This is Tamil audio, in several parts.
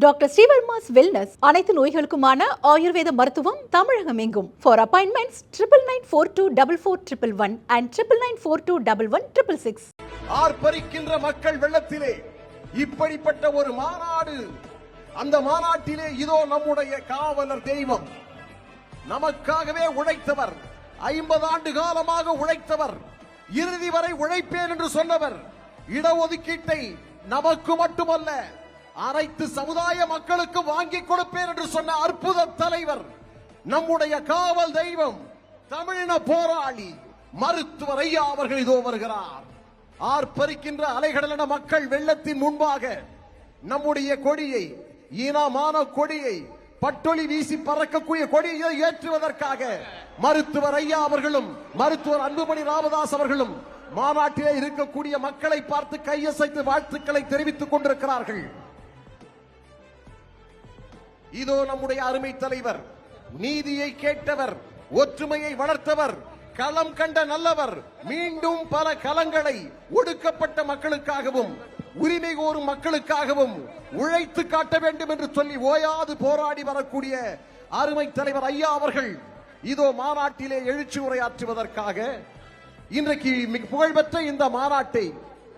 டாக்டர் ஸ்ரீவர்மாஸ் வெல்னஸ் அனைத்து நோய்களுக்குமான ஆயுர்வேத மருத்துவம் தமிழகம் எங்கும். For appointments 99424411 and 99421166. ஆர்ப்பரிக்கின்ற மக்கள் வெள்ளத்திலே இப்படிப்பட்ட ஒரு மாநாடு. அந்த மாநாட்டிலே இதோ நம்முடைய காவலர் தெய்வம், நமக்காகவே உழைத்தவர், 50 ஆண்டு காலமாக உழைத்தவர், இறுதி வரை உழைப்பேன் என்று சொன்னவர், இடஒதுக்கீட்டை நமக்கு மட்டுமல்ல அனைத்து சமுதாய மக்களுக்கு வாங்கி கொடுப்பேன் என்று சொன்ன அற்புத தலைவர், நம்முடைய காவல் தெய்வம், தமிழின போராளி மருத்துவர் ஐயா அவர்கள் இதோ வருகிறார். ஆர்ப்பரிக்கின்ற அலைகடலான மக்கள் வெள்ளத்தின் முன்பாக நம்முடைய கொடியை, ஈனமான கொடியை, பட்டொலி வீசி பறக்கக்கூடிய கொடியை ஏற்றுவதற்காக மருத்துவர் ஐயா அவர்களும் மருத்துவர் அன்புமணி ராமதாஸ் அவர்களும் மாநாட்டிலே இருக்கக்கூடிய மக்களை பார்த்து கையசைத்து வாழ்த்துக்களை தெரிவித்துக் கொண்டிருக்கிறார்கள். இதோ நம்முடைய அருமை தலைவர், நீதியை கேட்டவர், ஒற்றுமையை வளர்த்தவர், களம் கண்ட நல்லவர், மீண்டும் பல களங்களை ஒடுக்கப்பட்ட மக்களுக்காகவும் உரிமை கோரும் மக்களுக்காகவும் உழைத்து காட்ட வேண்டும் என்று சொல்லி ஓயாது போராடி வரக்கூடிய அருமை தலைவர் ஐயா அவர்கள் இதோ மாநாட்டிலே எழுச்சி உரையாற்றுவதற்காக இன்றைக்கு புகழ்பெற்ற இந்த மாநாட்டை,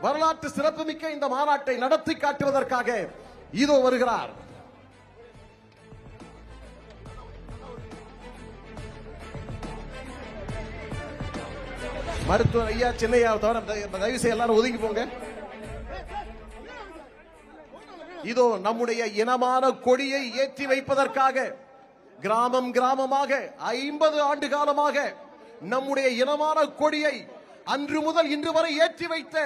வரலாற்று சிறப்புமிக்க இந்த மாநாட்டை நடத்தி காட்டுவதற்காக இதோ வருகிறார். மருத்துவர் ஐயா சென்னையா தவிர தயவு செய்ய எல்லாரும் ஒதுங்கி போங்க. இதோ நம்முடைய இனமான கொடியை ஏற்றி வைப்பதற்காக கிராமம் கிராமமாக 50 ஆண்டு காலமாக நம்முடைய இனமான கொடியை அன்று முதல் இன்று வரை ஏற்றி வைத்த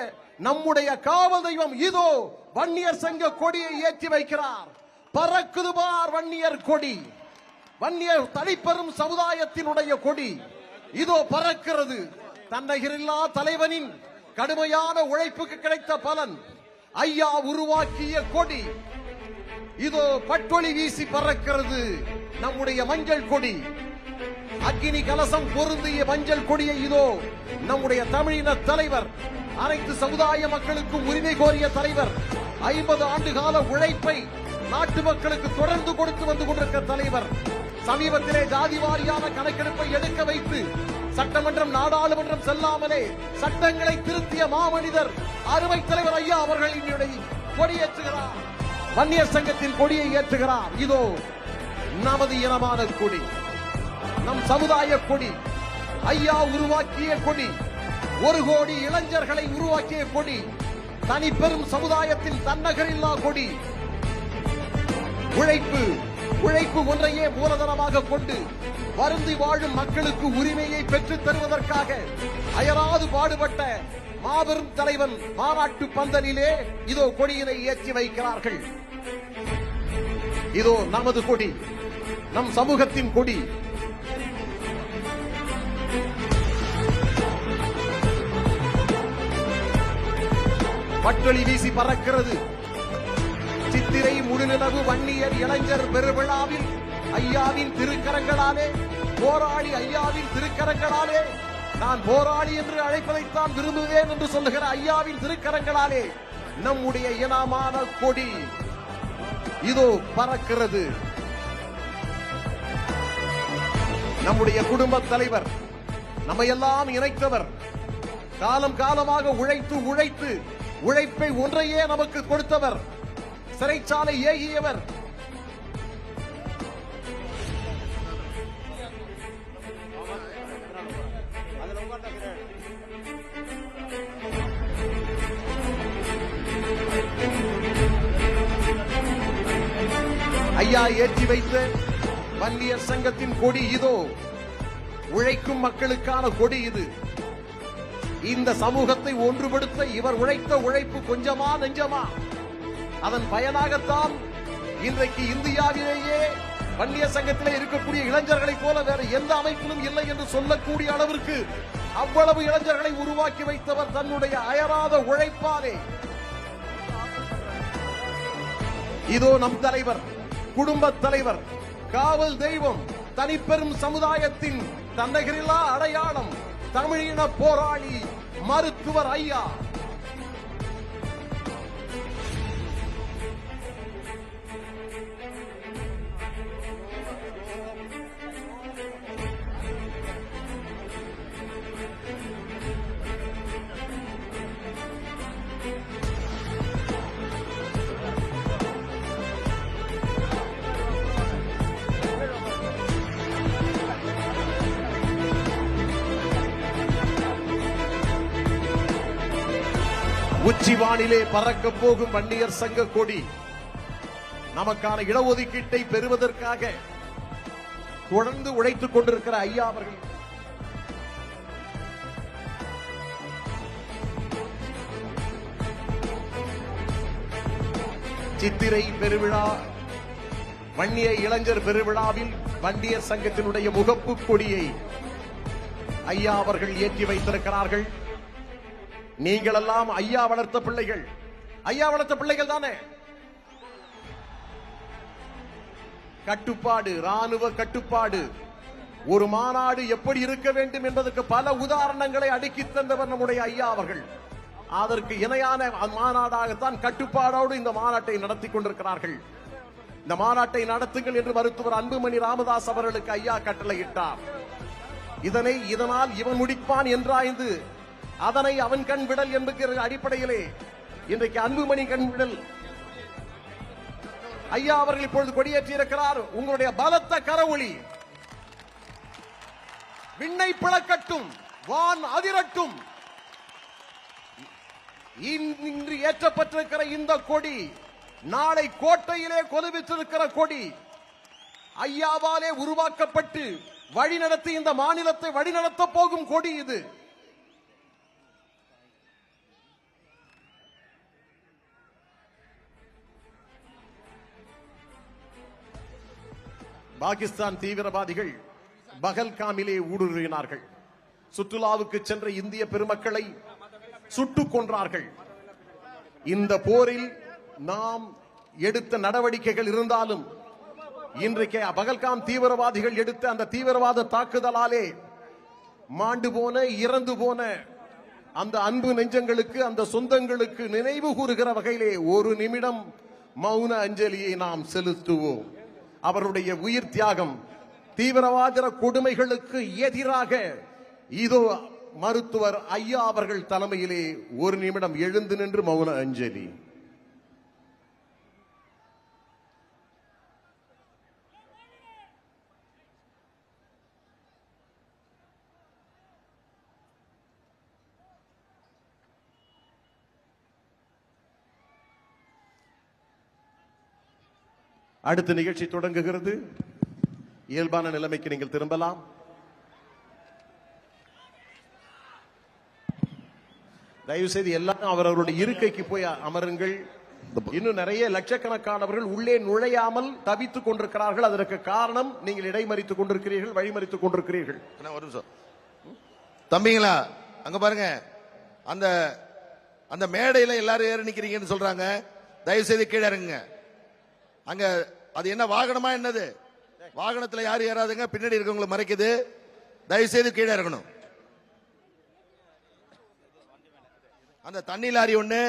நம்முடைய காவல் தெய்வம் இதோ வன்னியர் சங்க கொடியை ஏற்றி வைக்கிறார். பறக்குது பார் வன்னியர் கொடி, வன்னியர் தனிப்பெரும் சமுதாயத்தினுடைய கொடி இதோ பறக்கிறது. தன்னகிரில்லா தலைவனின் கடுமையான உழைப்புக்கு கிடைத்த பலன், ஐயா உருவாக்கிய கொடி இதோ பட்டொலி வீசி பறக்கிறது. நம்முடைய மஞ்சள் கொடி, அக்கினி கலசம் பொருந்திய மஞ்சள் கொடியை இதோ நம்முடைய தமிழின தலைவர், அனைத்து சமுதாய மக்களுக்கும் உரிமை கோரிய தலைவர், 50 ஆண்டு கால உழைப்பை நாட்டு மக்களுக்கு தொடர்ந்து கொடுத்து வந்து கொண்டிருக்கிற தலைவர், சமீபத்திலே ஜாதி வாரியான கணக்கெடுப்பை எடுக்க வைத்து சட்டமன்றம் நாடாளுமன்றம் செல்லாமலே சட்டங்களை திருத்திய மாமனிதர் அருமை தலைவர் ஐயா அவர்கள் என்னுடைய கொடியேற்றுகிறார். வன்னியர் சங்கத்தின் கொடியை ஏற்றுகிறார். இதோ நமது இனமான கொடி, நம் சமுதாய கொடி, ஐயா உருவாக்கிய கொடி, 1 கோடி இளைஞர்களை உருவாக்கிய கொடி, தனி பெரும் சமுதாயத்தின் தன்னகரில்லா கொடி. உழைப்பு ஒன்றையே மூலதனமாக கொண்டு வருந்தி வாழும் மக்களுக்கு உரிமையை பெற்றுத் தருவதற்காக அயராது பாடுபட்ட மாபெரும் தலைவன் மாநாட்டு பந்தலிலே இதோ கொடியினை ஏற்றி வைக்கிறார்கள். இதோ நமது கொடி, நம் சமூகத்தின் கொடி. பட்டொலி வீசி பறக்கிறது. சித்திரை முழுநிலவு வன்னியர் இளைஞர் பெருவிழாவில் ஐயாவின் திருக்கரங்களாலே, போராளி ஐயாவின் திருக்கரங்களாலே, நான் போராளி என்று அழைப்பதைத்தான் விரும்புவேன் என்று சொல்லுகிற ஐயாவின் திருக்கரங்களாலே நம்முடைய இனமான கொடி இதோ பறக்கிறது. நம்முடைய குடும்ப தலைவர், நம்மையெல்லாம் இணைத்தவர், காலம் காலமாக உழைத்து உழைப்பை ஒன்றையே நமக்கு கொடுத்தவர், சிறைச்சாலை ஏகியவர், ஐயா ஏற்றி வைத்த வன்னியர் சங்கத்தின் கொடி இதோ உழைக்கும் மக்களுக்கான கொடி. இது இந்த சமூகத்தை ஒன்றுபடுத்த இவர் உழைத்த உழைப்பு கொஞ்சமா நெஞ்சமா? அதன் பயனாகத்தான் இன்றைக்கு இந்தியாவிலேயே வன்னியர் சங்கத்திலே இருக்கக்கூடிய இளைஞர்களைப் போல வேற எந்த அமைப்பிலும் இல்லை என்று சொல்லக்கூடிய அளவிற்கு அவ்வளவு இளைஞர்களை உருவாக்கி வைத்தவர் தன்னுடைய அயராத உழைப்பாலே. இதோ நம் தலைவர், குடும்ப தலைவர், காவல் தெய்வம், தனிப்பெரும் சமுதாயத்தின் தன்னகரில்லா அடையாளம், தமிழின போராளி மருத்துவர் ஐயா. உச்சிவானிலே பறக்க போகும் வன்னியர் சங்க கொடி நமக்கான இடஒதுக்கீட்டை பெறுவதற்காக தொடர்ந்து உழைத்துக் கொண்டிருக்கிற ஐயா அவர்கள் சித்திரை பெருவிழா வன்னிய இளைஞர் பெருவிழாவில் வன்னியர் சங்கத்தினுடைய முகப்பு கொடியை ஐயா அவர்கள் ஏற்றி வைத்திருக்கிறார்கள். நீங்கள் எல்லாம் ஐயா வளர்த்த பிள்ளைகள், ஐயா வளர்த்த பிள்ளைகள் தானே. கட்டுப்பாடு, ராணுவ கட்டுப்பாடு, ஒரு மாநாடு எப்படி இருக்க வேண்டும் என்பதற்கு பல உதாரணங்களை அடுக்கி தந்தவர் நம்முடைய ஐயா அவர்கள். அதற்கு இணையான மாநாடாகத்தான் கட்டுப்பாடோடு இந்த மாநாட்டை நடத்தி கொண்டிருக்கிறார்கள். இந்த மாநாட்டை நடத்துங்கள் என்று மருத்துவர் அன்புமணி ராமதாஸ் அவர்களுக்கு ஐயா கட்டளையிட்டார். இதனால் இவன் முடிப்பான் என்றாய்ந்து அதனை அவன் கண் விடல் என்கிற அடிப்படையிலே இன்றைக்கு அன்புமணி கண் விடல் ஐயா அவர்கள் இப்பொழுது கொடியேற்றி இருக்கிறார். உங்களுடைய பலத்த கரவொளி விண்ணை பிளக்கட்டும், வான் அதிரட்டும். இன்று ஏற்றப்பட்டிருக்கிற இந்த கொடி நாளை கோட்டையிலே கொலுவித்திருக்கிற கொடி, ஐயாவாலே உருவாக்கப்பட்டு வழிநடத்தி இந்த மாநிலத்தை வழிநடத்த போகும் கொடி இது. பாகிஸ்தான் தீவிரவாதிகள் பகல்காமிலே ஊடுருவினார்கள். சுற்றுலாவுக்கு சென்ற இந்திய பெருமக்களை சுட்டுக் கொன்றார்கள். இந்த போரில் நாம் எடுத்த நடவடிக்கைகள் இருந்தாலும் இன்றைக்கு பகல்காம் தீவிரவாதிகள் எடுத்த அந்த தீவிரவாத தாக்குதலாலே மாண்டு போன, இறந்து போன அந்த அன்பு நெஞ்சங்களுக்கு, அந்த சொந்தங்களுக்கு நினைவு கூறுகிற வகையிலே ஒரு நிமிடம் மௌன அஞ்சலியை நாம் செலுத்துவோம். அவருடைய உயிர் தியாகம், தீவிரவாத கொடுமைகளுக்கு எதிராக இதோ மருத்துவர் ஐயா அவர்கள் தலைமையிலே ஒரு நிமிடம் எழுந்து நின்று மௌன அஞ்சலி. அடுத்த நிகழ்ச்சி தொடங்குகிறது. இயல்பான நிலைமைக்கு நீங்கள் திரும்பலாம். தயவு செய்து எல்லாரும் அவரவருடைய இருக்கைக்கு போய் அமருங்கள். இன்னும் நிறைய லட்சக்கணக்கானவர்கள் உள்ளே நுழையாமல் தவித்துக் கொண்டிருக்கிறார்கள். அதற்கு காரணம் நீங்கள் இடைமறித்துக் கொண்டிருக்கிறீர்கள், வழிமறித்துக் கொண்டிருக்கிறீர்கள். ஒரு நிமிஷம் தம்பிங்களா, அங்க பாருங்க, அந்த அந்த மேடையில எல்லாரும் ஏறி நிக்கிறீங்கன்னு சொல்றாங்க. தயவு செய்து கீழே இறங்குங்க. அங்க அது என்ன வாகனமா என்னது? வாகனத்துல யாரும் ஏறாதுங்க, பின்னாடி இருக்கவங்களை மறைக்குது. தயவு செய்து கீழே இறங்கணும். அந்த தண்ணி லாரி ஒண்ணு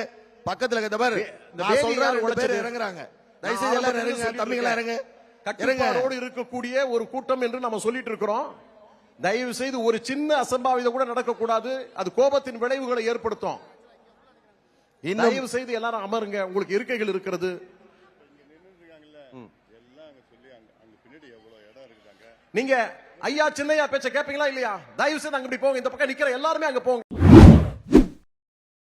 பக்கத்துல இறங்குறாங்க. தயவு செய்து எல்லாரும் இறங்குங்க. தம்பிங்களா இறங்க. கட்டுப்பாடோடு இருக்கக்கூடிய ஒரு கூட்டம் என்று நம்ம சொல்லிட்டு இருக்கிறோம். தயவு செய்து ஒரு சின்ன அசம்பாவிதம் கூட நடக்கக்கூடாது. அது கோபத்தின் விளைவுகளை ஏற்படுத்தும். தயவு செய்து எல்லாரும் அமருங்க. உங்களுக்கு இருக்கைகள் இருக்கிறது. நீங்க ஐயா சின்னையா பேச்ச கேப்பீங்களா இல்லையா? தயவு செய்து அங்க போங்க. இந்த பக்கம் நிக்கிற எல்லாருமே அங்க போங்க.